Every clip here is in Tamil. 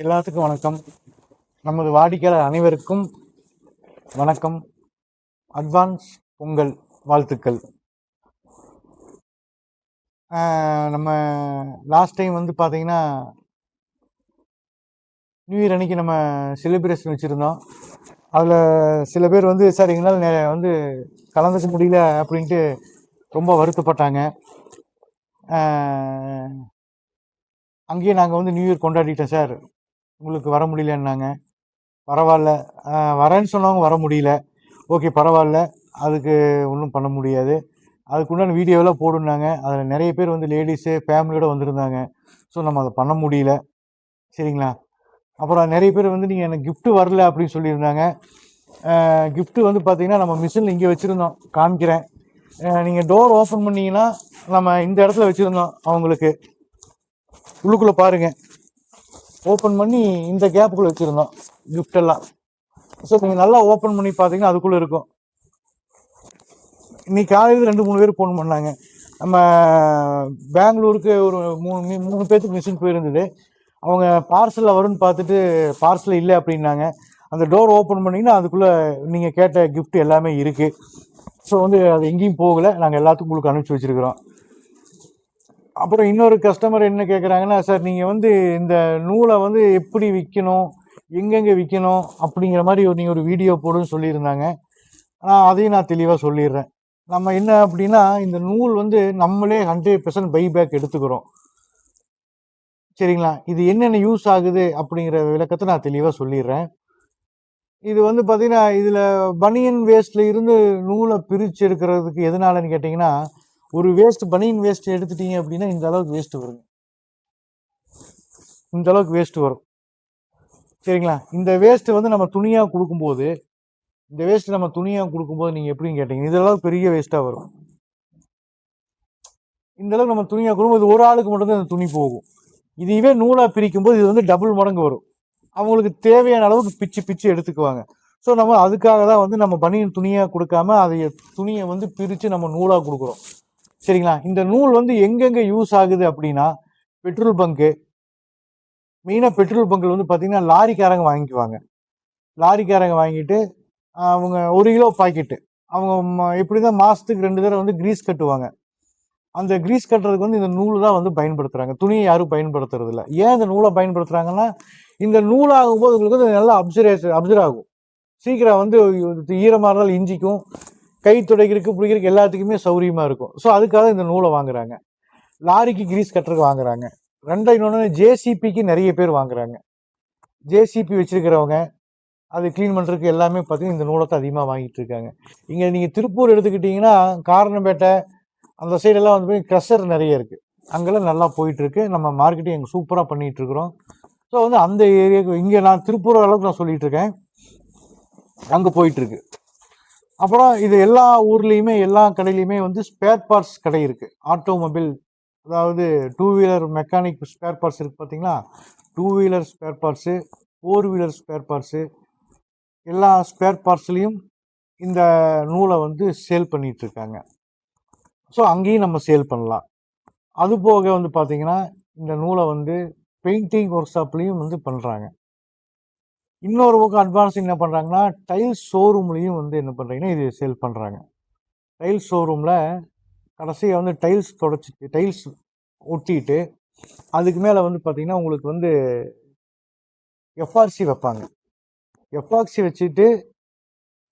எல்லாத்துக்கும் வணக்கம். நமது வாடிக்கையாளர் அனைவருக்கும் வணக்கம். அட்வான்ஸ் பொங்கல் வாழ்த்துக்கள். நம்ம லாஸ்ட் டைம் வந்து பார்த்தீங்கன்னா நியூ இயர் அன்னைக்கு நம்ம செலிப்ரேஷன் வச்சுருந்தோம். அதில் சில பேர் வந்து சார் எங்களால் வந்து கலந்துக்க முடியல அப்படின்ட்டு ரொம்ப வருத்தப்பட்டாங்க. அங்கேயே நாங்கள் வந்து நியூ இயர் கொண்டாடிட்டோம் சார், உங்களுக்கு வர முடியலன்னாங்க. பரவாயில்ல, வரேன்னு சொன்னவங்க வர முடியல, ஓகே பரவாயில்ல, அதுக்கு ஒன்றும் பண்ண முடியாது. அதுக்குண்டான வீடியோவெல்லாம் போடுனாங்க. அதில் நிறைய பேர் வந்து லேடிஸு ஃபேமிலியோடு வந்திருந்தாங்க. ஸோ நம்ம அதை பண்ண முடியல, சரிங்களா. அப்புறம் நிறைய பேர் வந்து நீங்கள் எனக்கு கிஃப்ட்டு வரல அப்படின்னு சொல்லியிருந்தாங்க. கிஃப்ட்டு வந்து பார்த்தீங்கன்னா நம்ம மிஷினில் இங்கே வச்சுருந்தோம், காமிக்கிறேன். நீங்கள் டோர் ஓப்பன் பண்ணிங்கன்னா நம்ம இந்த இடத்துல வச்சுருந்தோம். அவங்களுக்கு உள்ளுக்குள்ளே பாருங்கள், ஓப்பன் பண்ணி இந்த கேப்புக்குள்ளே வச்சுருந்தோம் கிஃப்டெல்லாம். ஸோ நீங்கள் நல்லா ஓப்பன் பண்ணி பார்த்தீங்கன்னா அதுக்குள்ளே இருக்கும். இன்னைக்கு காலையில் 2-3 பேர் ஃபோன் பண்ணாங்க. நம்ம பெங்களூருக்கு ஒரு 3 பேர்த்துக்கு மிஷின் போயிருந்தது. அவங்க பார்சலில் வரும்னு பார்த்துட்டு பார்சல் இல்லை அப்படின்னாங்க. அந்த டோர் ஓப்பன் பண்ணிங்கன்னா அதுக்குள்ளே நீங்கள் கேட்ட கிஃப்ட் எல்லாமே இருக்குது. ஸோ வந்து அது எங்கேயும் போகலை, நாங்கள் எல்லாத்துக்கும் உங்களுக்கு அனுப்பிச்சி வச்சுருக்கிறோம். அப்புறம் இன்னொரு கஸ்டமர் என்ன கேட்குறாங்கன்னா, சார் நீங்கள் வந்து இந்த நூலை வந்து எப்படி விற்கணும், எங்கெங்கே விற்கணும் அப்படிங்கிற மாதிரி நீங்கள் ஒரு வீடியோ போடுன்னு சொல்லியிருந்தாங்க. அதையும் நான் தெளிவாக சொல்லிடுறேன். நம்ம என்ன அப்படின்னா, இந்த நூல் வந்து நம்மளே 100% பைபேக் எடுத்துக்கிறோம், சரிங்களா. இது என்னென்ன யூஸ் ஆகுது அப்படிங்கிற விளக்கத்தை நான் தெளிவாக சொல்லிடுறேன். இது வந்து பார்த்தீங்கன்னா, இதில் பனியன் வேஸ்ட்டில் இருந்து நூலை பிரித்து எடுக்கிறதுக்கு எதனாலன்னு கேட்டிங்கன்னா, ஒரு வேஸ்ட் பனியன் வேஸ்ட் எடுத்துட்டீங்க அப்படின்னா இந்த அளவுக்கு வேஸ்ட்டு வருங்க, இந்த அளவுக்கு வேஸ்ட்டு வரும், சரிங்களா. இந்த வேஸ்ட்டு வந்து நம்ம துணியாக கொடுக்கும்போது, இந்த வேஸ்ட் நம்ம துணியாக கொடுக்கும்போது நீங்கள் எப்படின்னு கேட்டிங்கன்னா இந்த அளவுக்கு பெரிய வேஸ்ட்டாக வரும். இந்த அளவுக்கு நம்ம துணியாக கொடுக்கும்போது ஒரு ஆளுக்கு மட்டும்தான் இந்த துணி போகும். இதுவே நூலாக பிரிக்கும்போது இது வந்து டபுள் மடங்கு வரும். அவங்களுக்கு தேவையான அளவுக்கு பிச்சு பிச்சு எடுத்துக்குவாங்க. ஸோ நம்ம அதுக்காக தான் வந்து நம்ம பனியன் துணியாக கொடுக்காம அதை துணியை வந்து பிரித்து நம்ம நூலாக கொடுக்குறோம், சரிங்களா. இந்த நூல் வந்து எங்கெங்கே யூஸ் ஆகுது அப்படின்னா, பெட்ரோல் பங்கு, மெயினாக பெட்ரோல் பங்கில் வந்து பார்த்திங்கன்னா லாரிக்காரங்க வாங்கிக்குவாங்க. லாரிக்காரங்க வாங்கிட்டு அவங்க 1 கிலோ பாக்கெட்டு அவங்க எப்படி தான் மாதத்துக்கு 2 தடவை வந்து கிரீஸ் கட்டுவாங்க. அந்த கிரீஸ் கட்டுறதுக்கு வந்து இந்த நூல் தான் வந்து பயன்படுத்துகிறாங்க, துணியை யாரும் பயன்படுத்துறது இல்லை. ஏன் இந்த நூலை பயன்படுத்துகிறாங்கன்னா, இந்த நூலாகும்போது உங்களுக்கு வந்து நல்லா அப்சர்வ் ஆகும், சீக்கிரம் வந்து ஈரமாக இருந்தாலும் இஞ்சிக்கும், கை துடைக்கிறதுக்கு பிடிக்கிறதுக்கு எல்லாத்துக்குமே சௌரியமாக இருக்கும். ஸோ அதுக்காக இந்த நூலை வாங்குறாங்க. லாரிக்கு கிரீஸ் கட்டுறதுக்கு வாங்குறாங்க. இன்னொன்று ஜேசிபிக்கு நிறைய பேர் வாங்குறாங்க. ஜேசிபி வச்சிருக்கிறவங்க அது க்ளீன் பண்ணுறதுக்கு எல்லாமே பார்த்தீங்கன்னா இந்த நூலத்தை அதிகமாக வாங்கிட்டு இருக்காங்க. இங்கே நீங்கள் திருப்பூர் எடுத்துக்கிட்டிங்கன்னா காரணம்பேட்டை அந்த சைடெல்லாம் வந்து க்ரஷர் நிறைய இருக்குது, அங்கெல்லாம் நல்லா போயிட்டுருக்கு. நம்ம மார்க்கெட்டிங் எங்கள் சூப்பராக பண்ணிகிட்ருக்குறோம். ஸோ வந்து அந்த ஏரியாவுக்கு இங்கே நான் திருப்பூர் அளவுக்கு நான் சொல்லிகிட்ருக்கேன், அங்கே போயிட்டுருக்கு. அப்புறம் இது எல்லா ஊர்லேயுமே எல்லா கடையிலையுமே வந்து ஸ்பேர் பார்ட்ஸ் கடை இருக்குது. ஆட்டோமொபைல், அதாவது 2 வீலர் மெக்கானிக் ஸ்பேர் பார்ட்ஸ் இருக்குது பார்த்தீங்களா, 2 wheeler spare parts, 4 wheeler spare parts, எல்லா ஸ்பேர் பார்ட்ஸ்லேயும் இந்த நூலை வந்து சேல் பண்ணிகிட்ருக்காங்க. ஸோ அங்கேயும் நம்ம சேல் பண்ணலாம். அது போக வந்து பார்த்திங்கன்னா இந்த நூலை வந்து பெயிண்டிங் ஒர்க் ஷாப்லேயும் வந்து பண்ணுறாங்க. இன்னொரு பக்கம் அட்வான்ஸ் என்ன பண்ணுறாங்கன்னா, டைல்ஸ் ஷோரூம்லேயும் வந்து என்ன பண்ணுறாங்கன்னா இது சேல் பண்ணுறாங்க. டைல்ஸ் ஷோரூமில் கடைசியாக வந்து டைல்ஸ் தொடச்சிட்டு டைல்ஸ் ஒட்டிட்டு அதுக்கு மேலே வந்து பார்த்திங்கன்னா உங்களுக்கு வந்து எஃப்ஆர்சி வைப்பாங்க. எஃப்ஆர்சி வச்சுட்டு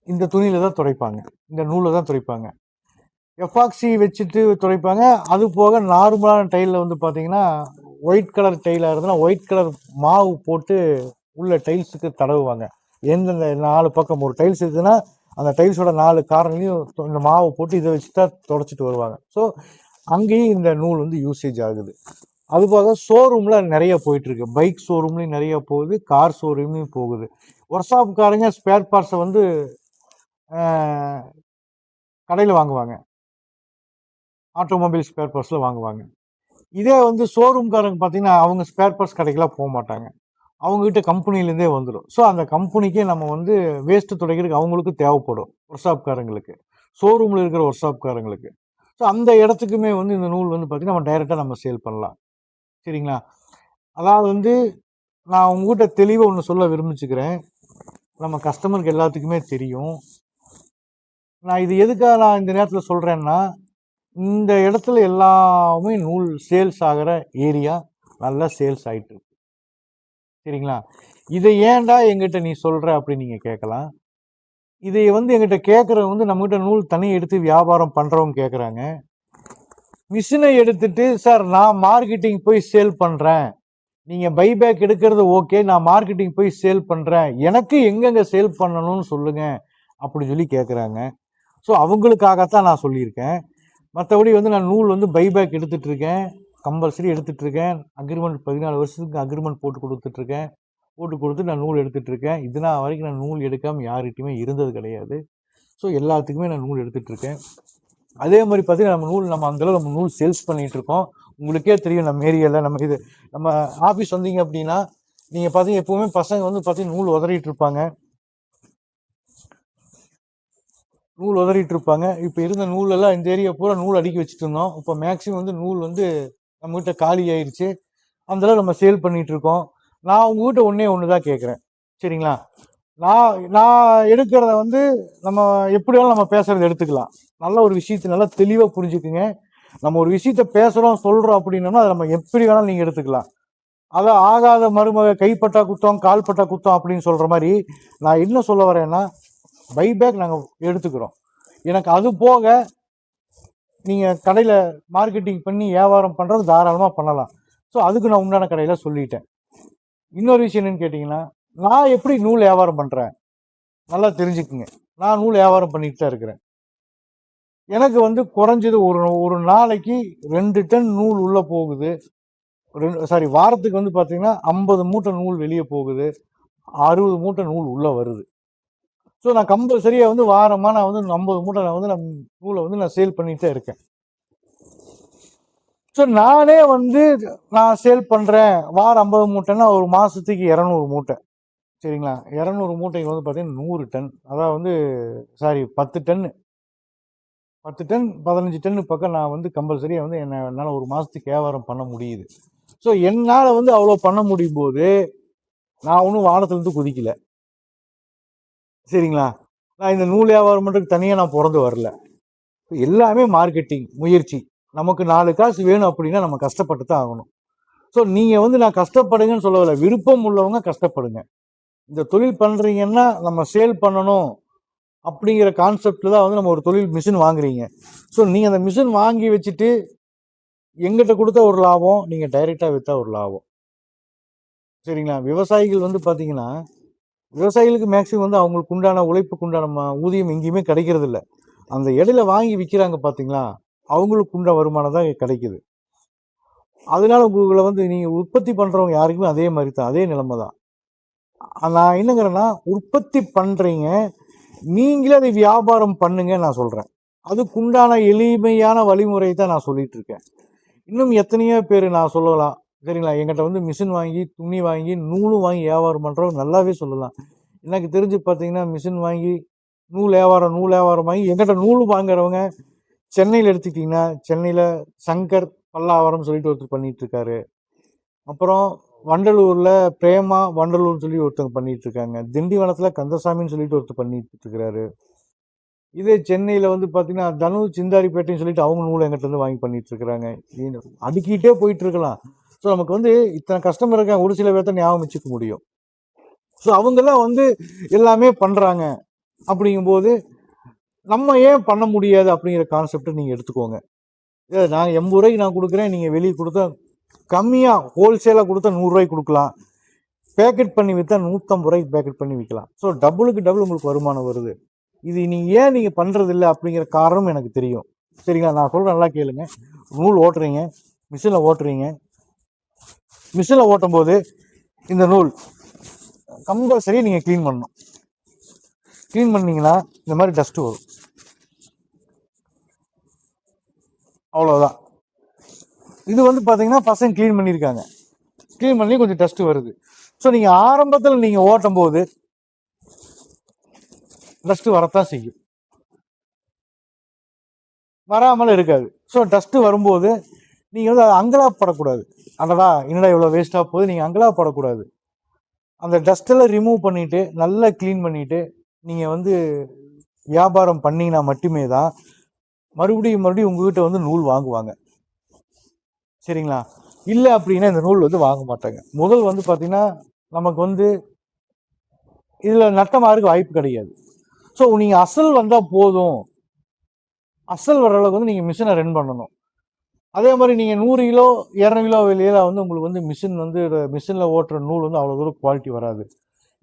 இந்த துணியில் தான் துடைப்பாங்க, இந்த நூலில் தான் துடைப்பாங்க. எஃப்ஆக்சி வச்சுட்டு துடைப்பாங்க. அது போக நார்மலான டைலில் வந்து பார்த்தீங்கன்னா ஒயிட் கலர் டைலாக இருந்ததுன்னா ஒயிட் கலர் மாவு போட்டு உள்ள டைல்ஸுக்கு தடவுவாங்க. எந்தெந்த 4 பக்கம் ஒரு டைல்ஸ் இருக்குதுன்னா அந்த டைல்ஸோட 4 கார்னர்லையும் இந்த மாவை போட்டு இதை வச்சு தான் துடைச்சிட்டு வருவாங்க. ஸோ அங்கேயும் இந்த நூல் வந்து யூசேஜ் ஆகுது. அதுபோக ஷோரூமில் நிறைய போயிட்டுருக்கு, பைக் ஷோரூம்லேயும் நிறைய போகுது, கார் ஷோரூம்லேயும் போகுது. ஒர்க் ஷாப்புக்காரங்க ஸ்பேர் பார்ட்ஸை வந்து கடையில் வாங்குவாங்க, ஆட்டோமொபைல் ஸ்பேர் பார்ட்ஸில் வாங்குவாங்க. இதே வந்து ஷோரூம்காரங்க பார்த்தீங்கன்னா அவங்க ஸ்பேர் பார்ட்ஸ் கடைக்கெலாம் போக மாட்டாங்க, அவங்ககிட்ட கம்பெனிலேருந்தே வந்துடும். ஸோ அந்த கம்பெனிக்கே நம்ம வந்து வேஸ்ட்டு துடைக்கிறதுக்கு அவங்களுக்கு தேவைப்படும், ஒர்க் ஷாப்காரங்களுக்கு, ஷோரூமில் இருக்கிற ஒர்க் ஷாப்காரங்களுக்கு. ஸோ அந்த இடத்துக்குமே வந்து இந்த நூல் வந்து பார்த்திங்கன்னா நம்ம டைரெக்டாக நம்ம சேல் பண்ணலாம், சரிங்களா. அதாவது வந்து நான் உங்ககிட்ட தெளிவாக ஒன்று சொல்ல விரும்பிச்சுக்கிறேன். நம்ம கஸ்டமருக்கு எல்லாத்துக்குமே தெரியும். நான் இது எதுக்காக நான் இந்த நேரத்தில் சொல்கிறேன்னா, இந்த இடத்துல எல்லாமே நூல் சேல்ஸ் ஆகிற ஏரியா நல்லா சேல்ஸ் ஆகிட்டு இருக்கு. சரிங்களா? இதை ஏன்டா எங்கிட்ட நீ சொல்கிற அப்படின்னு நீங்கள் கேட்கலாம். இதை வந்து எங்கிட்ட கேட்குறவங்க வந்து நம்மகிட்ட நூல் தனி எடுத்து வியாபாரம் பண்ணுறவங்க கேட்குறாங்க. மிஷினை எடுத்துட்டு சார் நான் மார்க்கெட்டிங் போய் சேல் பண்ணுறேன், நீங்கள் பைபேக் எடுக்கிறது ஓகே, நான் மார்க்கெட்டிங் போய் சேல் பண்ணுறேன், எனக்கு எங்கெங்கே சேல் பண்ணணும்னு சொல்லுங்கள் அப்படின்னு சொல்லி கேட்குறாங்க. ஸோ அவங்களுக்காகத்தான் நான் சொல்லியிருக்கேன். மற்றபடி வந்து நான் நூல் வந்து பைபேக் எடுத்துகிட்டு இருக்கேன், கம்பல்சரி எடுத்துகிட்டு இருக்கேன். அக்ரிமெண்ட் 14 வருஷத்துக்கு அக்ரிமெண்ட் போட்டு கொடுத்துட்ருக்கேன். போட்டு கொடுத்து நான் நூல் எடுத்துகிட்டு இருக்கேன். இதனால் வரைக்கும் நான் நூல் எடுக்காமல் யார்கிட்டையுமே இருந்தது கிடையாது. ஸோ எல்லாத்துக்குமே நான் நூல் எடுத்துகிட்டு இருக்கேன். அதே மாதிரி பார்த்தீங்கன்னா நம்ம அந்தளவு நம்ம நூல் சேல்ஸ் பண்ணிகிட்டு இருக்கோம். உங்களுக்கே தெரியும் நம்ம ஏரியாவில் நம்ம ஆஃபீஸ் வந்தீங்க அப்படின்னா நீங்கள் பார்த்தீங்க எப்போவுமே பசங்க வந்து பார்த்தீங்கன்னா நூல் உதறிட்டு இருப்பாங்க. இப்போ இருந்த நூலெல்லாம் இந்த ஏரியா பூரா நூல் அடுக்கி வச்சுட்டு இருந்தோம். இப்போ மேக்ஸிமம் வந்து நூல் வந்து நம்மகிட்ட காலி ஆயிடுச்சு. அந்தளவு நம்ம சேல் பண்ணிட்டு இருக்கோம். நான் உங்ககிட்ட ஒன்று தான் கேட்குறேன். சரிங்களா? நான் எடுக்கிறத வந்து நம்ம எப்படி வேணாலும் நம்ம பேசுறதை எடுத்துக்கலாம். நல்ல ஒரு விஷயத்தை நல்லா தெளிவாக புரிஞ்சுக்குங்க. நம்ம ஒரு விஷயத்த பேசுகிறோம் சொல்கிறோம் அப்படின்னோம்னா அதை நம்ம எப்படி வேணாலும் நீங்கள் எடுத்துக்கலாம். அதை ஆகாத மருமக கைப்பட்டா குத்தம் கால்பட்டா குத்தம் அப்படின்னு சொல்கிற மாதிரி நான் என்ன சொல்ல வரேன்னா, பைபேக் நாங்கள் எடுத்துக்கிறோம். எனக்கு அது போக நீங்கள் கடையில் மார்க்கெட்டிங் பண்ணி வியாபாரம் பண்ணுறது தாராளமாக பண்ணலாம். ஸோ அதுக்கு நான் உண்டான கடையில் சொல்லிட்டேன். இன்னொரு விஷயம் என்னன்னு கேட்டிங்கன்னா, நான் எப்படி நூல் வியாபாரம் பண்ணுறேன் நல்லா தெரிஞ்சுக்குங்க. நான் நூல் வியாபாரம் பண்ணிட்டு தான் இருக்கிறேன். எனக்கு வந்து குறைஞ்சது ஒரு நாளைக்கு 2 டன் நூல் உள்ளே போகுது. வாரத்துக்கு வந்து பார்த்தீங்கன்னா 50 மூட்டை நூல் வெளியே போகுது, 60 மூட்டை நூல் உள்ளே வருது. ஸோ நான் கம்பல்சரியாக வந்து வாரமாக நான் வந்து 50 மூட்டை நூலை வந்து நான் சேல் பண்ணிகிட்டே இருக்கேன். ஸோ நானே வந்து நான் சேல் பண்ணுறேன். வாரம் 50 மூட்டைன்னா ஒரு மாதத்துக்கு 200 மூட்டை. சரிங்களா? 200 மூட்டைக்கு வந்து பார்த்தீங்கன்னா 100 டன். அதாவது வந்து 10 டன்னு 10 டன் 15 டன்னு பக்கம் நான் வந்து கம்பல்சரியாக வந்து என்னால் ஒரு மாதத்துக்கு வியாபாரம் பண்ண முடியுது. ஸோ என்னால் வந்து அவ்வளோ பண்ண முடியும் போது நான் ஒன்றும் வானத்துலேருந்து குதிக்கல. சரிங்களா? நான் இந்த நூல் வியாபாரம் பண்ணுறதுக்கு தனியாக நான் பிறந்து வரல. எல்லாமே மார்க்கெட்டிங் முயற்சி. நமக்கு 4 காசு வேணும் அப்படின்னா நம்ம கஷ்டப்பட்டு தான் ஆகணும். ஸோ நீங்கள் வந்து நான் கஷ்டப்படுங்கன்னு சொல்லவில்லை, விருப்பம் உள்ளவங்க கஷ்டப்படுங்க. இந்த தொழில் பண்ணுறீங்கன்னா நம்ம சேல் பண்ணணும் அப்படிங்கிற கான்செப்டில் தான் வந்து நம்ம ஒரு தொழில் மிஷின் வாங்குறீங்க. ஸோ நீங்கள் அந்த மிஷின் வாங்கி வச்சுட்டு எங்கிட்ட கொடுத்தா ஒரு லாபம், நீங்கள் டைரெக்டாக விற்றா ஒரு லாபம். சரிங்களா? விவசாயிகள் வந்து பார்த்தீங்கன்னா, விவசாயிகளுக்கு மேக்ஸிமம் வந்து அவங்களுக்கு உண்டான உழைப்புக்கு உண்டான ஊதியம் எங்கேயுமே கிடைக்கிறது இல்லை. அந்த இடையில வாங்கி விற்கிறாங்க பார்த்தீங்களா, அவங்களுக்கு உண்டான வருமானம் தான் கிடைக்குது. அதனால உங்களை வந்து நீங்கள் உற்பத்தி பண்ணுறவங்க யாருக்குமே அதே மாதிரி தான், அதே நிலைமை தான். நான் என்னங்கிறேன்னா, உற்பத்தி பண்ணுறீங்க, நீங்களே அதை வியாபாரம் பண்ணுங்க நான் சொல்கிறேன். அதுக்குண்டான எளிமையான வழிமுறை தான் நான் சொல்லிட்டு இருக்கேன். இன்னும் எத்தனையோ பேர் நான் சொல்லலாம். சரிங்களா? எங்கிட்ட வந்து மிஷின் வாங்கி துணி வாங்கி நூலும் வாங்கி வியாபாரம் பண்ணுறவங்க நல்லாவே சொல்லலாம். எனக்கு தெரிஞ்சு பார்த்தீங்கன்னா மிஷின் வாங்கி நூல் வியாபாரம் வாங்கி எங்கிட்ட நூல் வாங்குறவங்க சென்னையில் எடுத்துக்கிட்டிங்கன்னா, சென்னையில் சங்கர் பல்லாவரம் சொல்லிட்டு ஒருத்தர் பண்ணிட்டு இருக்காரு. அப்புறம் வண்டலூரில் பிரேமா வண்டலூர்னு சொல்லி ஒருத்தவங்க பண்ணிட்டு இருக்காங்க. திண்டிவனத்தில் கந்தசாமின்னு சொல்லிட்டு ஒருத்தர் பண்ணிட்டு இருக்கிறாரு. இதே சென்னையில் வந்து பார்த்தீங்கன்னா தனு சிந்தாரிப்பேட்டைன்னு சொல்லிட்டு அவங்க நூலை எங்கிட்ட இருந்து வாங்கி பண்ணிட்டு இருக்கிறாங்க. அடுக்கிட்டே போயிட்டு இருக்கலாம். ஸோ நமக்கு வந்து இத்தனை கஸ்டமர் இருக்காங்க, ஒரு சில பேர்த்த ஞாபகம் வச்சுக்க முடியும். ஸோ அவங்கெல்லாம் வந்து எல்லாமே பண்ணுறாங்க. அப்படிங்கும்போது நம்ம ஏன் பண்ண முடியாது அப்படிங்கிற கான்செப்டை நீங்கள் எடுத்துக்கோங்க. நான் 80 ரூபாய்க்கு நான் கொடுக்குறேன், நீங்கள் வெளியே கொடுத்தா கம்மியாக ஹோல்சேலாக கொடுத்தா 100 ரூபாய்க்கு கொடுக்கலாம், பேக்கெட் பண்ணி விற்றா 150 ரூபாய்க்கு பேக்கெட் பண்ணி விற்கலாம். ஸோ டபுளுக்கு டபுள் உங்களுக்கு வருமானம் வருது. இது நீங்கள் பண்ணுறதில்ல அப்படிங்கிற காரணம் எனக்கு தெரியும். சரிங்களா? நான் சொல்கிறேன், நல்லா கேளுங்க. நூல் ஓட்டுறீங்க, மிஷினில் ஓட்டுறீங்க. மிஷினில் ஓட்டும் போது இந்த நூல் கம்பல்சரி நீங்கள் க்ளீன் பண்ணணும். க்ளீன் பண்ணிங்கன்னா இந்த மாதிரி டஸ்ட்டு வரும். அவ்வளோதான். இது வந்து பார்த்தீங்கன்னா பசங்க க்ளீன் பண்ணியிருக்காங்க, க்ளீன் பண்ணி கொஞ்சம் டஸ்ட்டு வருது. ஸோ நீங்கள் ஆரம்பத்தில் நீங்கள் ஓட்டும் போது டஸ்ட்டு வரத்தான் செய்யும், வராமல் இருக்காது. ஸோ டஸ்ட்டு வரும்போது நீங்கள் வந்து அதை அங்கலாப்படக்கூடாது. அடடா என்னடா இவ்வளோ வேஸ்ட்டாக போகுது, நீங்கள் அங்கலாப்படக்கூடாது. அந்த டஸ்ட்டெல்லாம் ரிமூவ் பண்ணிவிட்டு நல்லா க்ளீன் பண்ணிவிட்டு நீங்கள் வந்து வியாபாரம் பண்ணிங்கன்னா மட்டுமே தான் மறுபடியும் உங்ககிட்ட வந்து நூல் வாங்குவாங்க. சரிங்களா? இல்லை அப்படின்னா இந்த நூல் வந்து வாங்க மாட்டாங்க. முதல் வந்து பார்த்தீங்கன்னா நமக்கு வந்து இதில் நட்டமாருக்கு வாய்ப்பு கிடையாது. ஸோ நீங்கள் அசல் வந்தால் போதும், அசல் வர அளவுக்கு வந்து நீங்கள் மிஷினை ரன் பண்ணணும். அதே மாதிரி நீங்கள் 100 கிலோ 200 கிலோ வெளியில் வந்து உங்களுக்கு வந்து மிஷினில் ஓட்டுற நூல் வந்து அவ்வளோ தூரம் குவாலிட்டி வராது.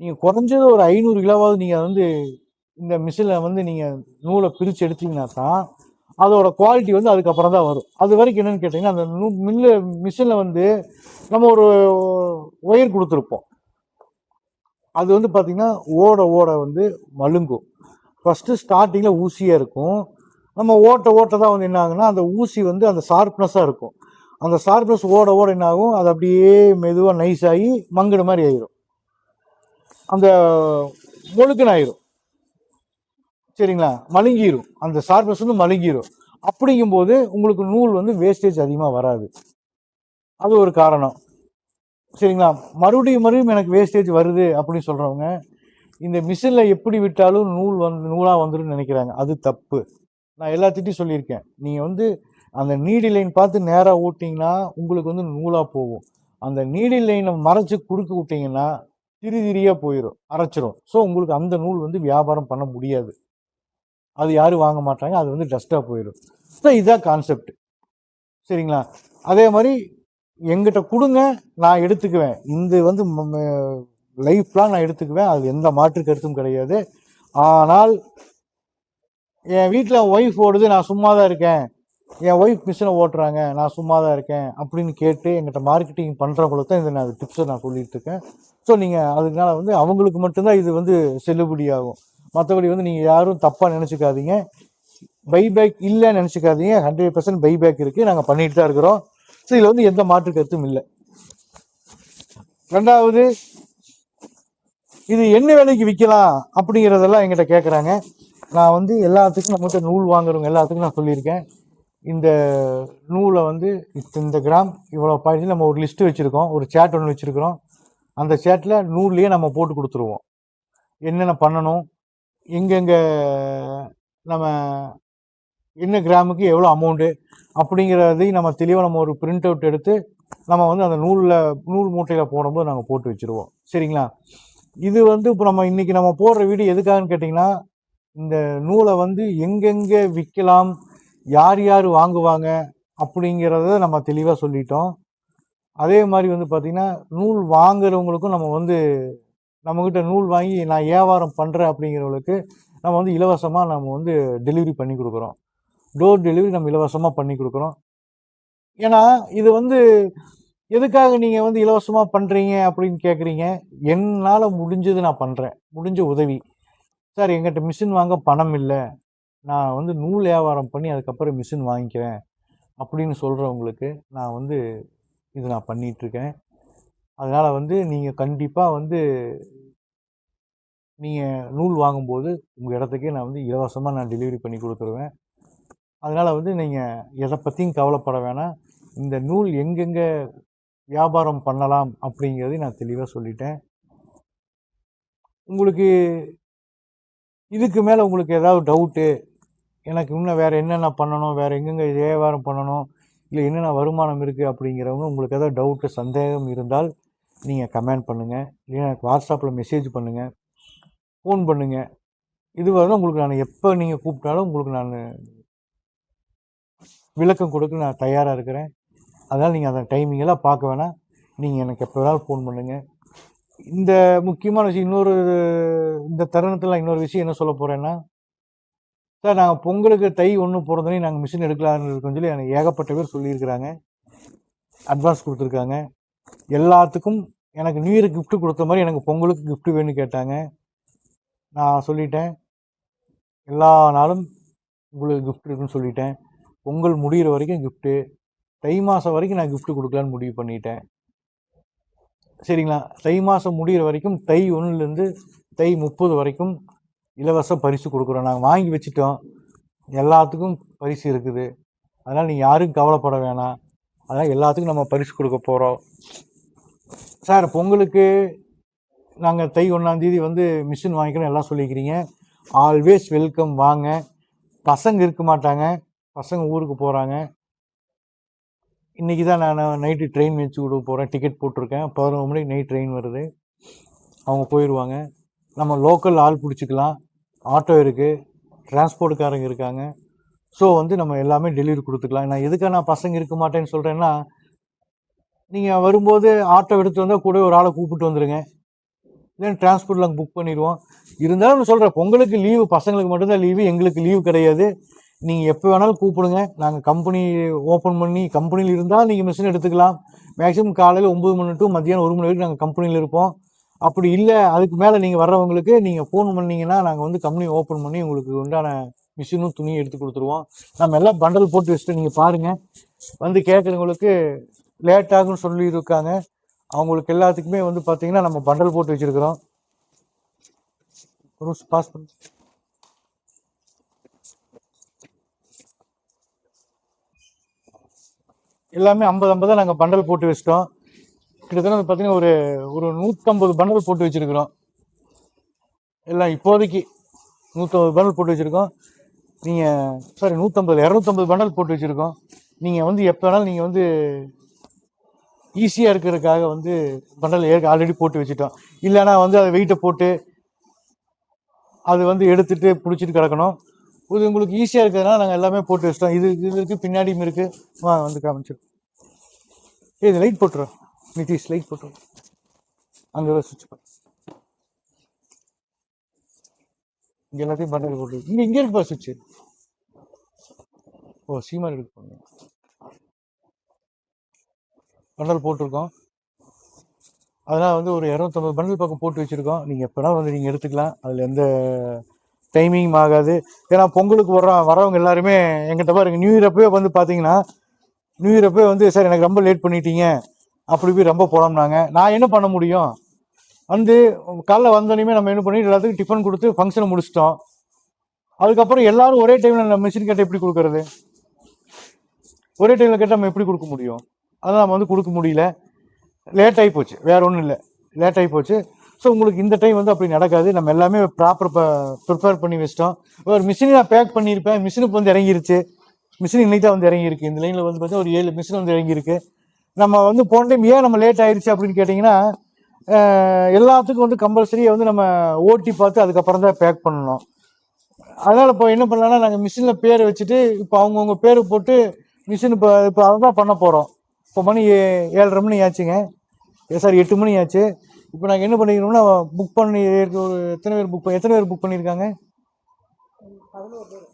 நீங்கள் குறைஞ்சது ஒரு 500 கிலோவாவது நீங்கள் வந்து இந்த மிஷினில் வந்து நீங்கள் நூலை பிரித்து எடுத்தீங்கன்னா தான் அதோட குவாலிட்டி வந்து அதுக்கப்புறம் தான் வரும். அது வரைக்கும் என்னென்னு கேட்டிங்கன்னா அந்த மிஷினில் வந்து நம்ம ஒரு ஒயர் கொடுத்துருப்போம். அது வந்து பார்த்திங்கன்னா ஓட வந்து மழுங்கும். ஃபஸ்ட்டு ஸ்டார்டிங்கில் ஊசியாக இருக்கும். நம்ம ஓட்ட தான் வந்து என்ன ஆகுன்னா அந்த ஊசி வந்து அந்த ஷார்ப்னஸாக இருக்கும். அந்த ஷார்ப்னஸ் ஓட என்ன ஆகும், அது அப்படியே மெதுவாக நைஸ் ஆகி மங்குன மாதிரி ஆயிரும், அந்த மொழுக்குன்னு ஆயிரும். சரிங்களா? மழுங்கிரும், அந்த ஷார்ப்னஸ் வந்து மழுங்கிரும். அப்படிங்கும்போது உங்களுக்கு நூல் வந்து வேஸ்டேஜ் அதிகமாக வராது. அது ஒரு காரணம். சரிங்களா? மறுபடியும் எனக்கு வேஸ்டேஜ் வருது அப்படின்னு சொல்கிறவங்க இந்த மிஷினில் எப்படி விட்டாலும் நூலாக வந்துடும் நினைக்கிறாங்க. அது தப்பு. நான் எல்லாத்திட்டையும் சொல்லியிருக்கேன். நீங்கள் வந்து அந்த நீடில் லைன் பார்த்து நேராக ஓட்டிங்கன்னா உங்களுக்கு வந்து நூலாக போகும். அந்த நீடில் லைனை மறைச்சி குறுக்கு விட்டிங்கன்னா திரியாக போயிடும், அரைச்சிரும். ஸோ உங்களுக்கு அந்த நூல் வந்து வியாபாரம் பண்ண முடியாது. அது யாரும் வாங்க மாட்டாங்க, அது வந்து டஸ்ட்டாக போயிடும். ஸோ இதுதான் கான்செப்ட். சரிங்களா? அதே மாதிரி எங்கிட்ட கொடுங்க, நான் எடுத்துக்குவேன். இந்த வந்து லைஃப்லாம் நான் எடுத்துக்குவேன். அது எந்த மாற்று கருத்தும் கிடையாது. ஆனால் என் வீட்டில் ஒய்ஃப் ஓடுது, நான் சும்மா தான் இருக்கேன், என் ஒய்ஃப் மிஷினை ஓட்டுறாங்க, நான் சும்மா தான் இருக்கேன் அப்படின்னு கேட்டு எங்கிட்ட மார்க்கெட்டிங் பண்ணுறவங்களுக்கு தான் இந்த நான் டிப்ஸை நான் சொல்லிட்டு இருக்கேன். ஸோ நீங்கள் அதனால வந்து அவங்களுக்கு மட்டும்தான் இது வந்து செல்லுபடி ஆகும். மற்றபடி வந்து நீங்கள் யாரும் தப்பாக நினச்சிக்காதீங்க. பைபேக் இல்லைன்னு நினச்சிக்காதீங்க. 100% பைபேக் இருக்குது, நாங்கள் பண்ணிட்டு தான் இருக்கிறோம். ஸோ இதில் வந்து எந்த மாற்று கருத்தும் இல்லை. ரெண்டாவது, இது என்ன விலைக்கு விற்கலாம் அப்படிங்கிறதெல்லாம் எங்கிட்ட கேட்குறாங்க. நான் வந்து எல்லாத்துக்கும் நம்மகிட்ட நூல் வாங்குறவங்க எல்லாத்துக்கும் நான் சொல்லியிருக்கேன். இந்த நூலை வந்து இந்த கிராம் இவ்வளோ பாயிண்ட் நம்ம ஒரு லிஸ்ட்டு வச்சுருக்கோம், ஒரு சேட் ஒன்று வச்சுருக்கிறோம். அந்த சேட்டில் நூல்லையே நம்ம போட்டு கொடுத்துருவோம். என்னென்ன பண்ணணும், எங்கெங்கே நம்ம என்ன கிராமுக்கு எவ்வளோ அமௌண்ட்டு அப்படிங்கிறதையும் நம்ம தெளிவாக நம்ம ஒரு பிரிண்ட் அவுட் எடுத்து நம்ம வந்து அந்த நூல் மூட்டையில் போடும்போது நாங்கள் போட்டு வச்சுருவோம். சரிங்களா? இது வந்து இப்போ நம்ம இன்றைக்கி நம்ம போடுற வீடியோ எதுக்காகன்னு கேட்டிங்கன்னா, இந்த நூலை வந்து எங்கெங்கே விற்கலாம், யார் வாங்குவாங்க அப்படிங்கிறத நம்ம தெளிவாக சொல்லிட்டோம். அதே மாதிரி வந்து பார்த்திங்கன்னா நூல் வாங்குறவங்களுக்கும் நம்ம வந்து நம்மக்கிட்ட நூல் வாங்கி நான் வியாபாரம் பண்ணுறேன் அப்படிங்கிறவங்களுக்கு நம்ம வந்து இலவசமாக நம்ம வந்து டெலிவரி பண்ணி கொடுக்குறோம். டோர் டெலிவரி நம்ம இலவசமாக பண்ணி கொடுக்குறோம். ஏன்னா இது வந்து எதுக்காக நீங்கள் வந்து இலவசமாக பண்ணுறீங்க அப்படின்னு கேட்குறீங்க. என்னால் முடிஞ்சது நான் பண்ணுறேன், முடிஞ்ச உதவி. சார் எங்கிட்ட மிஷின் வாங்க பணம் இல்லை, நான் வந்து நூல் வியாபாரம் பண்ணி அதுக்கப்புறம் மிஷின் வாங்கிக்கிறேன் அப்படின்னு சொல்கிறவங்களுக்கு நான் வந்து இது நான் பண்ணிகிட்ருக்கேன். அதனால் வந்து நீங்கள் கண்டிப்பாக வந்து நீங்கள் நூல் வாங்கும்போது உங்கள் இடத்துக்கே நான் வந்து இலவசமாக நான் டெலிவரி பண்ணி கொடுத்துருவேன். அதனால் வந்து நீங்கள் எதை பற்றியும் கவலைப்பட வேணாம். இந்த நூல் எங்கெங்கே வியாபாரம் பண்ணலாம் அப்படிங்கிறதையும் நான் தெளிவாக சொல்லிட்டேன். உங்களுக்கு இதுக்கு மேலே உங்களுக்கு ஏதாவது டவுட்டு, எனக்கு இன்னும் வேறு என்னென்ன பண்ணணும், வேறு எங்கெங்கே வியாபாரம் பண்ணணும், இல்லை என்னென்ன வருமானம் இருக்குது அப்படிங்கிறவங்க உங்களுக்கு ஏதாவது டவுட்டு சந்தேகம் இருந்தால் நீங்கள் கமெண்ட் பண்ணுங்கள், இல்லைன்னா எனக்கு வாட்ஸ்அப்பில் மெசேஜ் பண்ணுங்கள், ஃபோன் பண்ணுங்கள். இது வரை உங்களுக்கு நான் எப்போ நீங்கள் கூப்பிட்டாலும் உங்களுக்கு நான் விளக்கம் கொடுக்க நான் தயாராக இருக்கிறேன். அதனால் நீங்கள் அந்த டைமிங்கெல்லாம் பார்க்க வேணாம், நீங்கள் எனக்கு எப்போ வேணாலும் ஃபோன் பண்ணுங்கள். இந்த முக்கியமான விஷயம் இந்த தருணத்தில் இன்னொரு விஷயம் என்ன சொல்ல போகிறேன்னா, சார் நாங்கள் பொங்கலுக்கு தை 1 பிறந்தோடனே நாங்கள் மிஷின் எடுக்கலான்னு இருக்கோம்னு சொல்லி எனக்கு ஏகப்பட்ட பேர் சொல்லியிருக்கிறாங்க, அட்வான்ஸ் கொடுத்துருக்காங்க. எல்லாத்துக்கும் எனக்கு நியூ இயர் கிஃப்ட்டு கொடுத்த மாதிரி எனக்கு பொங்கலுக்கு கிஃப்ட்டு வேணும்னு கேட்டாங்க. நான் சொல்லிட்டேன், எல்லா நாளும் உங்களுக்கு கிஃப்ட் இருக்குன்னு சொல்லிட்டேன். பொங்கல் முடிகிற வரைக்கும் கிஃப்ட்டு, தை மாதம் வரைக்கும் நான் கிஃப்ட்டு கொடுக்கலான்னு முடிவு பண்ணிட்டேன். சரிங்களா? தை மாதம் முடிகிற வரைக்கும், தை 1லேருந்து தை 30 வரைக்கும் இலவச பரிசு கொடுக்குறோம். நாங்கள் வாங்கி வச்சுட்டோம், எல்லாத்துக்கும் பரிசு இருக்குது. அதனால் நீங்கள் யாரும் கவலைப்பட வேணாம். அதனால் எல்லாத்துக்கும் நம்ம பரிசு கொடுக்க போகிறோம். சார் பொங்கலுக்கு நாங்கள் தை 1ஆம் தேதி வந்து மிஷின் வாங்கிக்கணும் எல்லாம் சொல்லிக்கிறீங்க. ஆல்வேஸ் வெல்கம், வாங்க. பசங்க இருக்க மாட்டாங்க, பசங்க ஊருக்கு போகிறாங்க. இன்றைக்கி தான் நான் நைட்டு ட்ரெயின் வச்சு விட போகிறேன், டிக்கெட் போட்டிருக்கேன். 11 மணிக்கு நைட் ட்ரெயின் வருது, அவங்க போயிடுவாங்க. நம்ம லோக்கல் ஆள் பிடிச்சிக்கலாம், ஆட்டோ இருக்குது, டிரான்ஸ்போர்ட்டுக்காரங்க இருக்காங்க. ஸோ வந்து நம்ம எல்லாமே டெலிவரி கொடுத்துக்கலாம். நான் எதுக்காக நான் பசங்க இருக்க மாட்டேன்னு சொல்கிறேன்னா, நீங்கள் வரும்போது ஆட்டோ எடுத்து வந்தால் கூட ஒரு ஆளை கூப்பிட்டு வந்துடுங்க, இல்லைன்னா டிரான்ஸ்போர்ட்டில் நாங்கள் புக் பண்ணிடுவோம். இருந்தாலும் நான் சொல்கிறேன், பொங்கலுக்கு லீவு பசங்களுக்கு மட்டும்தான் லீவு, எங்களுக்கு லீவு கிடையாது. நீங்கள் எப்போ வேணாலும் கூப்பிடுங்க, நாங்கள் கம்பெனி ஓப்பன் பண்ணி கம்பெனியில் இருந்தால் நீங்கள் மிஷின் எடுத்துக்கலாம். மேக்ஸிமம் காலையில் 9 மணி டு மத்தியானம் 1 மணி வரைக்கும் நாங்கள் கம்பெனியில் இருப்போம். அப்படி இல்லை அதுக்கு மேலே நீங்கள் வர்றவங்களுக்கு நீங்கள் ஃபோன் பண்ணிங்கன்னா நாங்கள் வந்து கம்பெனி ஓப்பன் பண்ணி உங்களுக்கு உண்டான மிஷினும் துணியும் எடுத்து கொடுத்துருவோம். நம்ம எல்லாம் பண்டல் போட்டு வச்சுட்டு நீங்கள் பாருங்கள், வந்து கேட்குறவங்களுக்கு லேட் ஆகுன்னு சொல்லியிருக்காங்க. அவங்களுக்கு எல்லாத்துக்குமே வந்து பார்த்தீங்கன்னா நம்ம பண்டல் போட்டு வச்சுருக்கிறோம். பாஸ் பண்ணி எல்லாமே 50 நாங்கள் பண்டல் போட்டு வச்சிட்டோம். கிட்டத்தட்ட பார்த்தீங்கன்னா ஒரு 150 பண்டல் போட்டு வச்சுருக்கிறோம். எல்லாம் இப்போதைக்கு 150 பண்டல் போட்டு வச்சுருக்கோம். நீங்கள் 250 பண்டல் போட்டு வச்சுருக்கோம். நீங்கள் வந்து எப்போ வேணாலும் நீங்கள் வந்து ஈஸியாக இருக்கிறதுக்காக வந்து பண்டல் ஆல்ரெடி போட்டு வச்சுட்டோம். இல்லைன்னா வந்து அதை வெயிட்டை போட்டு அது வந்து எடுத்துகிட்டு பிடிச்சிட்டு கிடக்கணும். இது உங்களுக்கு ஈஸியாக இருக்கிறதுனால நாங்கள் எல்லாமே போட்டு வச்சிட்டோம். இது இருக்குது, பின்னாடியும் இருக்குது. வந்து காமிச்சிடும். இது லைட் போட்டுரும், நிதிஷ் லைட் போட்டுரும். அங்கே சுவிட்ச் பண்ண இங்கே எல்லாத்தையும் பண்டல் போட்டு இங்கே இருக்குப்பா சுவிட்சு. ஓ சீமான் இருக்கு, பண்டல் போட்டிருக்கோம். அதனால் வந்து ஒரு 250 பண்டல் பக்கம் போட்டு வச்சுருக்கோம். நீங்கள் எப்போனா வந்து நீங்கள் எடுத்துக்கலாம், அதில் எந்த டைமிங் ஆகாது. ஏன்னா பொங்கலுக்கு வரவங்க எல்லாருமே எங்கிட்ட பாருங்க, நியூ இயர் அப்பவே வந்து பார்த்தீங்கன்னா நியூ இயர் அப்பவே வந்து சார் எனக்கு ரொம்ப லேட் பண்ணிட்டீங்க அப்படி போய் ரொம்ப போனோம்னாங்க. நான் என்ன பண்ண முடியும், வந்து காலைல வந்தோடனே நம்ம என்ன பண்ணி எல்லாத்துக்கும் டிஃபன் கொடுத்து ஃபங்க்ஷனை முடிச்சிட்டோம். அதுக்கப்புறம் எல்லாரும் ஒரே டைமில் நம்ம மிஷின் கேட்டால் எப்படி கொடுக்கறது, ஒரே டைமில் கேட்டால் நம்ம எப்படி கொடுக்க முடியும், அதான் நம்ம வந்து கொடுக்க முடியல. லேட் ஆகி போச்சு, வேறு ஒன்றும் இல்லை, லேட் ஆகி போச்சு. ஸோ உங்களுக்கு இந்த டைம் வந்து அப்படி நடக்காது. நம்ம எல்லாமே ப்ராப்பர் ப்ரிப்பேர் பண்ணி வச்சிட்டோம். ஒரு மிஷினை நான் பேக் பண்ணியிருப்பேன், மிஷினுக்கு வந்து இறங்கிருச்சு. மிஷின் இன்னைக்கு தான் வந்து இறங்கியிருக்கு. இந்த லைனில் வந்து பார்த்தீங்கன்னா ஒரு 7 மிஷின் வந்து இறங்கியிருக்கு. நம்ம வந்து போன டைம் ஏன் நம்ம லேட் ஆயிடுச்சு அப்படின்னு கேட்டிங்கன்னா, எல்லாத்துக்கும் வந்து கம்பல்சரியாக வந்து நம்ம ஓட்டி பார்த்து அதுக்கப்புறம் தான் பேக் பண்ணணும். அதனால் இப்போ என்ன பண்ணலாம்னா, நாங்கள் மிஷினில் பேர் வச்சுட்டு இப்போ அவங்கவுங்க பேர் போட்டு மிஷின் இப்போ அதை தான் பண்ண போகிறோம். இப்போ மணி 7:30 மணி ஆச்சுங்க, சாரி 8 மணி ஆச்சு. இப்போ நாங்கள் என்ன பண்ணிக்கிறோம்னா, புக் பண்ணி ஒரு எத்தனை பேர் புக் பண்ணியிருக்காங்க,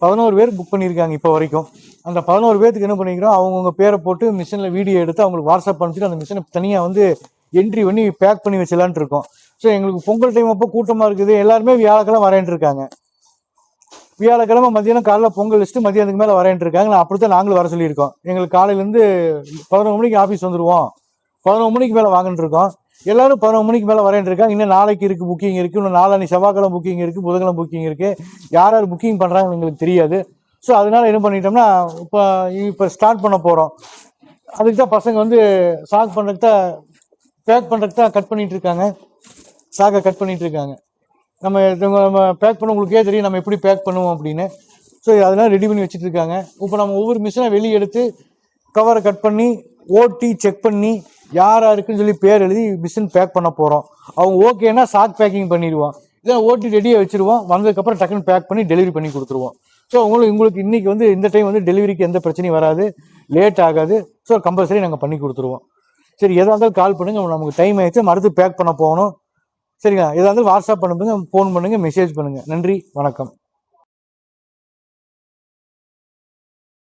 11 பேர் புக் பண்ணியிருக்காங்க இப்போ வரைக்கும். அந்த 11 பேருக்கு என்ன பண்ணிக்கிறோம், அவங்கவுங்க பேரை போட்டு மிஷினில் வீடியோ எடுத்து அவங்களுக்கு வாட்ஸ்அப் அனுப்பிச்சிட்டு அந்த மிஷினை தனியாக வந்து என்ட்ரி பண்ணி பேக் பண்ணி வச்சலான்ட்டு இருக்கோம். ஸோ எங்களுக்கு பொங்கல் டைம் அப்போ கூட்டமாக இருக்குது. எல்லாருமே வியாழக்கிழமை வரேன்ட்டு இருக்காங்க. வியாழக்கிழமை மதியானம் காலையில் பொங்கல் வச்சுட்டு மதியானத்துக்கு மேலே வரேன்ட்டு இருக்காங்க. அப்படித்தான் நாங்களும் வர சொல்லியிருக்கோம். எங்களுக்கு காலையிலேருந்து 11 மணிக்கு ஆஃபீஸ் வந்துடுவோம், 11 மணிக்கு மேலே வாங்கிட்டு இருக்கோம். எல்லாரும் 11 மணிக்கு மேலே வரேன் இருக்காங்க. இன்னும் நாளைக்கு இருக்குது புக்கிங் இருக்குது, இன்னும் நாளானி செவ்வாய்க்கிழமை புக்கிங் இருக்குது, புதன்கிழமை புக்கிங் இருக்குது. யார் யார் புக்கிங் பண்ணுறாங்கன்னு எங்களுக்கு தெரியாது. ஸோ அதனால என்ன பண்ணிட்டோம்னா, இப்போ ஸ்டார்ட் பண்ண போகிறோம். அதுக்கு தான் பசங்க வந்து சாக் பண்ணுறதுக்கு தான், பேக் பண்ணுறதுக்கு தான் கட் பண்ணிகிட்டு இருக்காங்க, சாக்கை கட் பண்ணிகிட்டு இருக்காங்க. நம்ம பேக் பண்ண உங்களுக்கே தெரியும் நம்ம எப்படி பேக் பண்ணுவோம் அப்படின்னு. ஸோ அதெல்லாம் ரெடி பண்ணி வச்சுட்டு இருக்காங்க. இப்போ நம்ம ஒவ்வொரு மிஷினை வெளியே எடுத்து கவரை கட் பண்ணி ஓட்டி செக் பண்ணி யார் யாருக்குன்னு சொல்லி பேர் எழுதி மிஷின் பேக் பண்ண போகிறோம். அவங்க ஓகேன்னா சாக் பேக்கிங் பண்ணிடுவோம், இல்லை ஓட்டி ரெடியாக வச்சுருவோம். வந்ததுக்கப்புறம் டக்குன்னு பேக் பண்ணி டெலிவரி பண்ணி கொடுத்துருவோம். ஸோ உங்களுக்கு இன்றைக்கி வந்து இந்த டைம் வந்து டெலிவரிக்கு எந்த பிரச்சனையும் வராது, லேட் ஆகாது. ஸோ கம்பல்சரி நாங்கள் பண்ணி கொடுத்துருவோம். சரி, எதாக இருந்தாலும் கால் பண்ணுங்கள், நமக்கு டைம் ஆகிடுச்சு, மறுத்து பேக் பண்ண போகணும். சரிங்களா, எதாக இருந்தாலும் வாட்ஸ்அப் பண்ணுங்க, ஃபோன் பண்ணுங்கள், மெசேஜ் பண்ணுங்கள். நன்றி, வணக்கம்.